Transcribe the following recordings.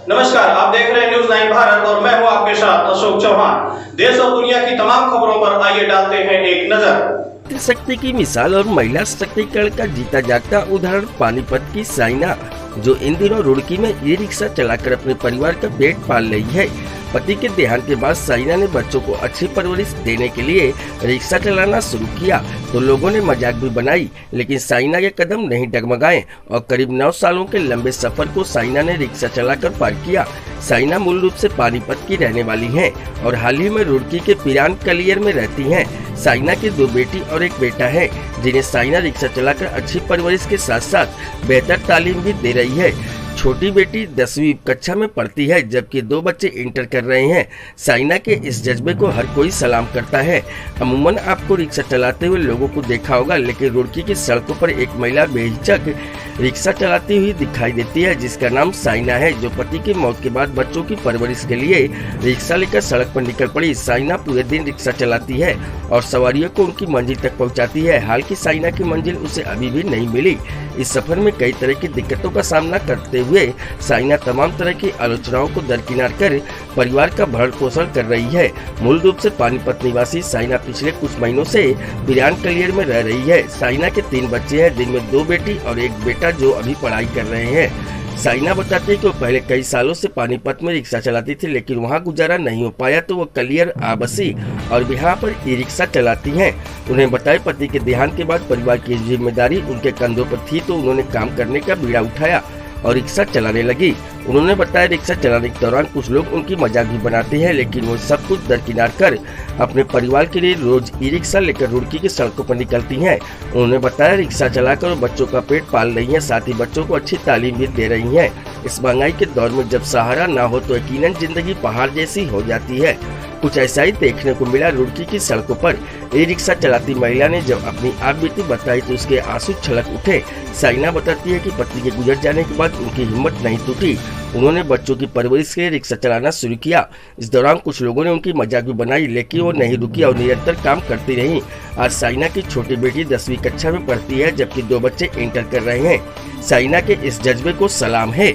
नमस्कार, आप देख रहे हैं न्यूज़ 9 भारत और मैं हूं आपके साथ अशोक चौहान। देश और दुनिया की तमाम खबरों पर आइए डालते हैं एक नजर। शक्ति की मिसाल और महिला सशक्तिकरण का जीता जागता उदाहरण पानीपत की साइना, जो इन दिनों रुड़की में ई रिक्शा चलाकर अपने परिवार का पेट पाल रही है। पति के देहांत के बाद साइना ने बच्चों को अच्छी परवरिश देने के लिए रिक्शा चलाना शुरू किया तो लोगों ने मजाक भी बनाई, लेकिन साइना के कदम नहीं डगमगाए और करीब 9 सालों के लंबे सफर को साइना ने रिक्शा चलाकर पार किया। साइना मूल रूप से पानीपत की रहने वाली हैं और हाल ही में रुड़की के पिरान कलियर में रहती हैं। साइना की 2 बेटी और 1 बेटा है, जिन्हें साइना रिक्शा चलाकर अच्छी परवरिश के साथ साथ बेहतर तालीम भी दे रही है। छोटी बेटी 10वीं कक्षा में पढ़ती है, जबकि 2 बच्चे इंटर कर रहे हैं। साइना के इस जज्बे को हर कोई सलाम करता है। अमूमन आपको रिक्शा चलाते हुए लोगों को देखा होगा, लेकिन रुड़की की सड़कों पर एक महिला बेहिचक रिक्शा चलाती हुई दिखाई देती है, जिसका नाम साइना है, जो पति की मौत के बाद बच्चों की परवरिश के लिए रिक्शा लेकर सड़क पर निकल पड़ी। साइना पूरे दिन रिक्शा चलाती है और सवारियों को उनकी मंजिल तक पहुंचाती है। हालांकि साइना की मंजिल उसे अभी भी नहीं मिली। इस सफर में कई तरह की दिक्कतों का सामना करते हुए साइना तमाम तरह की आलोचनाओं को दरकिनार कर परिवार का भरण पोषण कर रही है। मूल रूप से पानीपत निवासी साइना पिछले कुछ महीनों से पिरान कलियर में रह रही है। साइना के 3 बच्चे हैं, जिनमें 2 बेटी और 1 बेटा जो अभी पढ़ाई कर रहे हैं। साइना बताती है कि वो पहले कई सालों से पानीपत में रिक्शा चलाती थी, लेकिन वहाँ गुजारा नहीं हो पाया तो वो कलियर आ बसी और यहाँ पर ई रिक्शा चलाती हैं। उन्हें बताया पति के देहांत के बाद परिवार की जिम्मेदारी उनके कंधों पर थी, तो उन्होंने काम करने का बीड़ा उठाया और रिक्शा चलाने लगी। उन्होंने बताया रिक्शा चलाने के दौरान कुछ लोग उनकी मजाक भी बनाते हैं, लेकिन वो सब कुछ दरकिनार कर अपने परिवार के लिए रोज ई रिक्शा लेकर रुड़की की सड़कों पर निकलती हैं। उन्होंने बताया रिक्शा चलाकर वो बच्चों का पेट पाल रही हैं, साथ ही बच्चों को अच्छी तालीम भी दे रही हैं। इस महंगाई के दौर में जब सहारा ना हो तो यकीनन जिंदगी पहाड़ जैसी हो जाती है। कुछ ऐसा ही देखने को मिला रुड़की की सड़कों पर। ई रिक्शा चलाती महिला ने जब अपनी आप बीती बताई तो उसके आंसू छलक उठे। साइना बताती है कि पति के गुजर जाने के बाद उनकी हिम्मत नहीं टूटी। उन्होंने बच्चों की परवरिश के लिए रिक्शा चलाना शुरू किया। इस दौरान कुछ लोगों ने उनकी मजाक भी बनाई, लेकिन वो नहीं रुकी और निरंतर काम करती रही। आज साइना की छोटी बेटी 10वीं कक्षा में पढ़ती है, जबकि 2 बच्चे इंटर कर रहे हैं। साइना के इस जज्बे को सलाम है।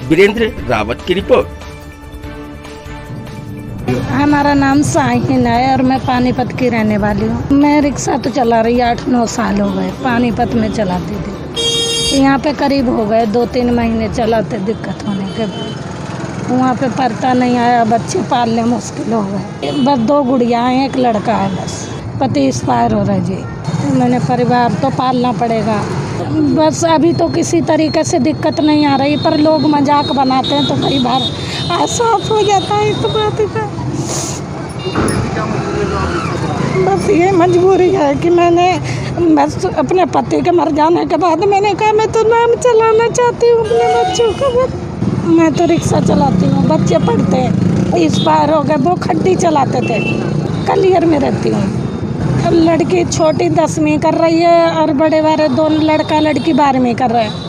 वीरेंद्र रावत की रिपोर्ट। हमारा नाम साहिना है और मैं पानीपत की रहने वाली हूँ। मैं रिक्शा तो चला रही 8-9 साल हो गए। पानीपत में चलाती थी। यहाँ पे करीब हो गए 2-3 महीने चलाते दिक्कत होने के बाद। वहाँ पे पढ़ता नहीं आया, बच्चे पालने मुश्किल हो गए। बस 2 गुड़िया हैं, 1 लड़का है बस। पति एक्सपायर हो रहा जी। मैंने परिवार तो पालना पड़ेगा। बस अभी तो किसी तरीके से दिक्कत नहीं आ रही, पर लोग मजाक बनाते हैं तो कई बार साफ हो जाता है। तो बात है बस ये मजबूरी है कि मैंने बस अपने पति के मर जाने के बाद मैंने कहा मैं तो नाम चलाना चाहती हूँ अपने बच्चों का। मैं तो रिक्शा चलाती हूँ, बच्चे पढ़ते हैं, एक्सपायर हो गए। वो खड्डी चलाते थे। कलियर में रहती हूँ। लड़की छोटी 10वीं कर रही है और बड़े वाले 2 लड़का लड़की 12वीं कर रहे हैं।